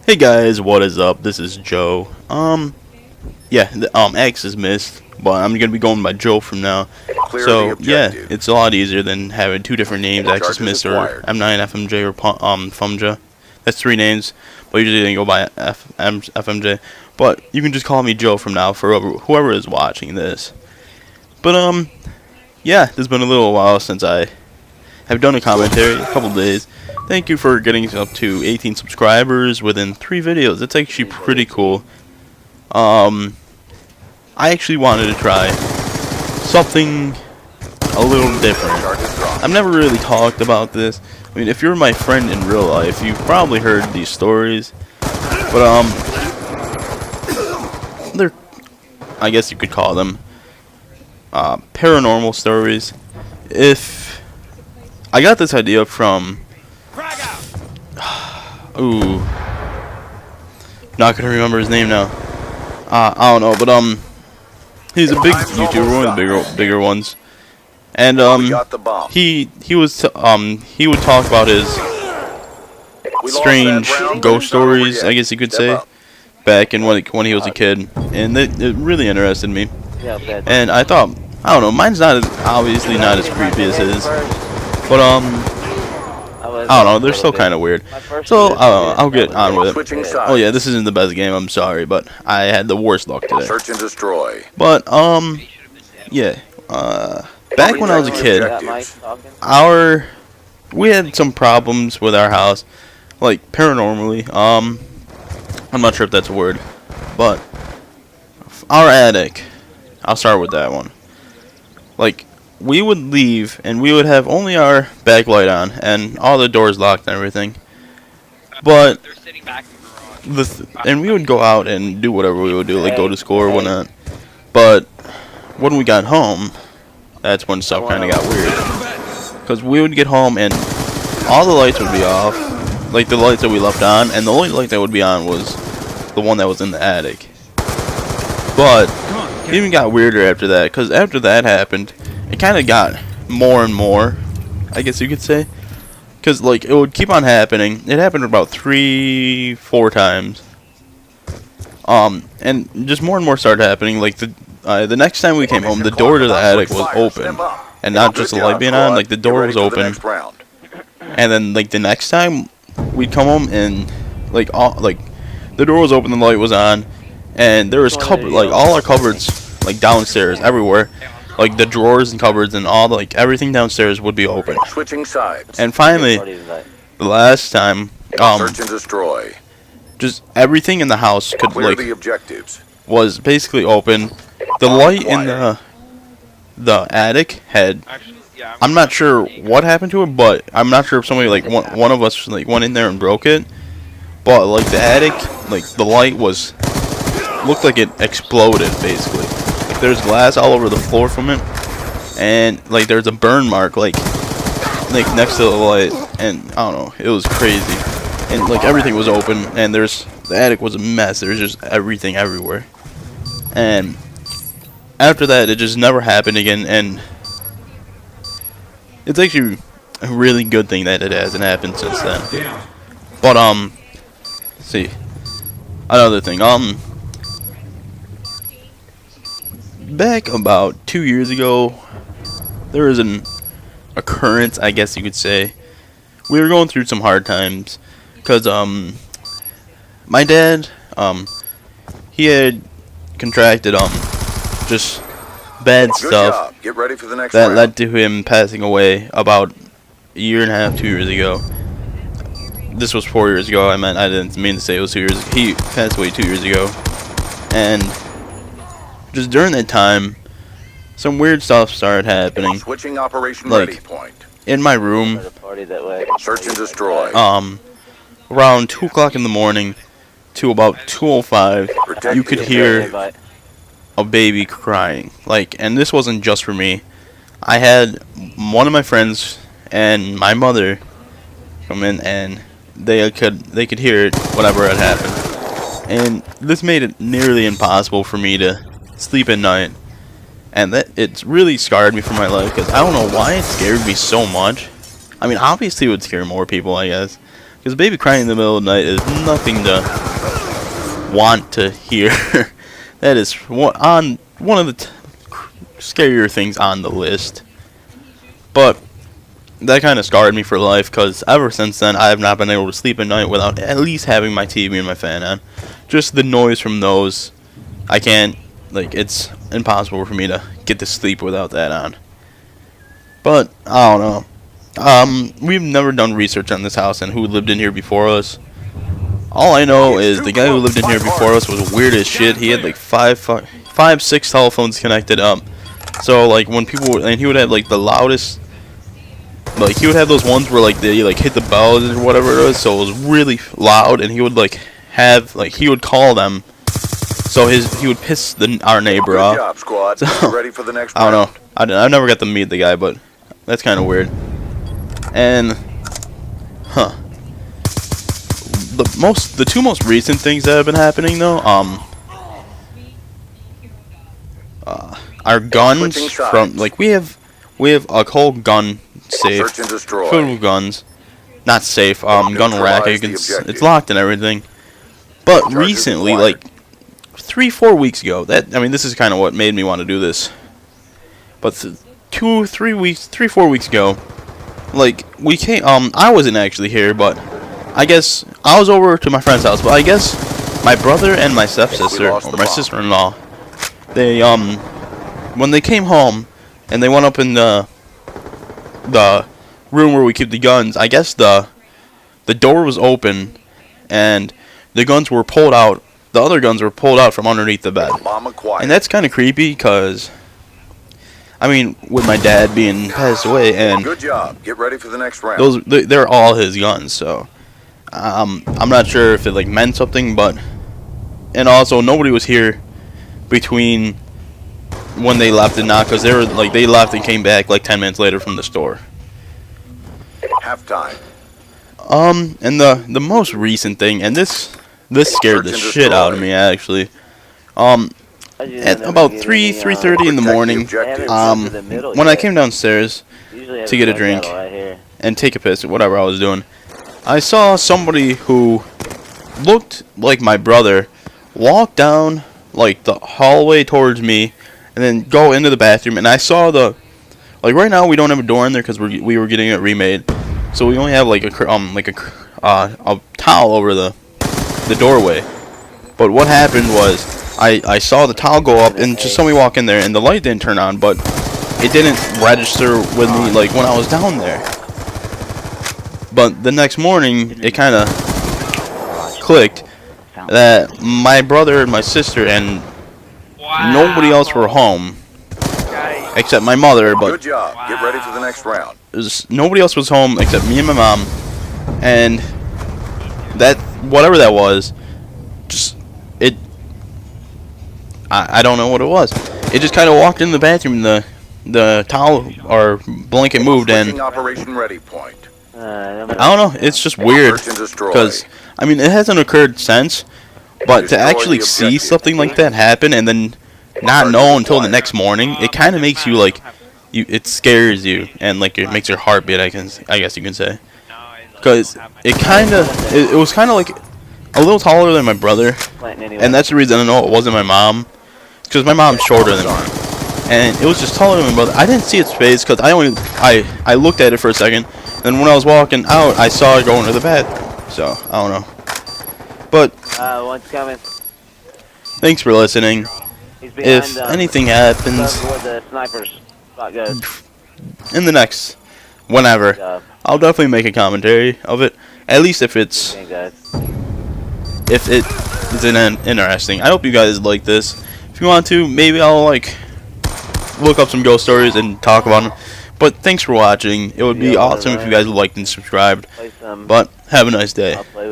Hey guys, what is up? This is Joe. X is missed, but I'm gonna be going by Joe from now. So yeah, it's a lot easier than having two different names, X is missed or M9 FMJ or Fumja. That's three names, but usually they go by FMJ. But you can just call me Joe from now for whoever is watching this. But yeah, it's been a little while since I have done a commentary, a couple days. Thank you for getting up to 18 subscribers within 3 videos. That's actually pretty cool. I actually wanted to try something a little different. I've never really talked about this. I mean, if you're my friend in real life, you've probably heard these stories. But they're, I guess you could call them paranormal stories. If I got this idea from not gonna remember his name now. I don't know, but he's a big YouTuber, one of the bigger ones, and he would talk about his strange ghost stories, I guess you could say, back in when he was a kid, and it really interested me. And I thought, I don't know, mine's obviously not as creepy as his, but I don't know, they're still kind of weird. So, I'll get on with it. Oh yeah, this isn't the best game, I'm sorry, but I had the worst luck today. Search and destroy. But, yeah, back when I was a kid, we had some problems with our house, like, paranormally. I'm not sure if that's a word, but our attic, I'll start with that one. Like, we would leave, and we would have only our backlight on, and all the doors locked and everything. But, and we would go out and do whatever we would do, like go to school or whatnot. But, when we got home, that's when stuff kind of got weird. Because we would get home, and all the lights would be off, like the lights that we left on, and the only light that would be on was the one that was in the attic. But, it even got weirder after that, because after that happened, it kind of got more and more, I guess you could say, because like it would keep on happening. It happened about 3-4 times, and just more and more started happening. Like the next time we came home, the door to the attic was open, and not just the light being on. Like the door was open, and then like the next time we'd come home and like the door was open, the light was on, and there was all our cupboards like downstairs everywhere. Like the drawers and cupboards and all everything downstairs would be open. Switching sides. And finally, the last time, search and destroy. Just everything in the house could the objectives. Was basically open. The light in the attic had. I'm not sure what happened to it, but I'm not sure if somebody one of us went in there and broke it. But like the attic, the light looked like it exploded basically. There's glass all over the floor from it, and there's a burn mark next to the light, and I don't know, it was crazy. And everything was open, and the attic was a mess. There's just everything everywhere. And after that, it just never happened again, and it's actually a really good thing that it hasn't happened since then. But let's see, another thing, back about 2 years ago, there was an occurrence, I guess you could say. We were going through some hard times, because, my dad, he had contracted, just bad stuff Get ready for the next that round. led to him passing away about a year and a half, 2 years ago. This was 4 years ago, I didn't mean to say it was 2 years. He passed away 2 years ago, and just during that time, some weird stuff started happening. Switching operation ready point. In my room, Search and destroy. around 2 o'clock in the morning to about 2:05, you could hear a baby crying. And this wasn't just for me. I had one of my friends and my mother come in, and they could hear it whenever it happened. And this made it nearly impossible for me to sleep at night, and it's really scarred me for my life, because I don't know why it scared me so much. I mean, obviously it would scare more people, I guess, because a baby crying in the middle of the night is nothing to want to hear. That is one of the scarier things on the list. But that kind of scarred me for life, because ever since then I have not been able to sleep at night without at least having my TV and my fan on. Just the noise from those, I can't, like, it's impossible for me to get to sleep without that on. But I don't know. We've never done research on this house and who lived in here before us. All I know is the guy who lived in here before us was weird as shit. He had like five, six telephones connected up. So like when people, and he would have like the loudest, like he would have those ones where like they like hit the bells or whatever it was. So it was really loud, and he would like have like he would call them. So he would piss our neighbor Good off. job, squad. So, Ready for the next I round. don't know. I never got to meet the guy, but that's kind of weird. And the two most recent things that have been happening though, are guns Switching sides. from like we have a whole gun safe Search and destroy. filled with guns. Not safe. Gun rack. Neutralize the It's objective. locked and everything. But Charges recently, acquired. like 3-4 weeks ago, this is kind of what made me want to do this. But 3-4 weeks ago, like we came. I wasn't actually here, but I guess I was over to my friend's house. But I guess my brother and my stepsister, lost or the my bomb. sister-in-law, they when they came home and they went up in the room where we keep the guns, I guess the door was open and the guns were pulled out. The other guns were pulled out from underneath the bed. Bomb acquired. And that's kind of creepy because, I mean, with my dad being passed away, and Good job. Get ready for the next round. they're all his guns, so I'm not sure if it like meant something, but, and also nobody was here between when they left and not, because they left and came back like 10 minutes later from the store. Halftime. And the most recent thing, and this scared the Search and shit out of destroy. me actually. At about 3:30 in the morning, when I came downstairs to get a drink and take a piss or whatever I was doing, I saw somebody who looked like my brother walk down like the hallway towards me and then go into the bathroom, and I saw like right now we don't have a door in there because we were getting it remade, so we only have like a towel over the doorway. But what happened was I saw the towel go up and just somebody walk in there, and the light didn't turn on, but it didn't register with me like when I was down there. But the next morning it kind of clicked that my brother and my sister and nobody else were home except my mother, but Good job. Get ready for the next round. nobody else was home except me and my mom, and that whatever that was, just it. I don't know what it was. It just kind of walked in the bathroom, and the towel or blanket moved, Switching and operation ready point. I don't know. It's just weird Search and destroy. because I mean it hasn't occurred since, but to Destroy actually the see objective. something like that happen and then not know until the next morning, it kind of makes you like it scares you, and like it makes your heart beat. I guess you can say, because it was kind of like a little taller than my brother, and that's the reason I know it wasn't my mom, because my mom's shorter than mine, and it was just taller than my brother. I didn't see its face because I looked at it for a second, and when I was walking out, I saw it go into the bathroom. So I don't know, but One's coming. thanks for listening. He's behind, If anything happens where the sniper's spot goes. in the next whenever, I'll definitely make a commentary of it, at least if it's Okay, guys. if it is interesting. I hope you guys like this. If you want to, maybe I'll like look up some ghost stories and talk about them. But thanks for watching. It would be Yeah, awesome if you guys liked and subscribed. Play some. But have a nice day. I'll play with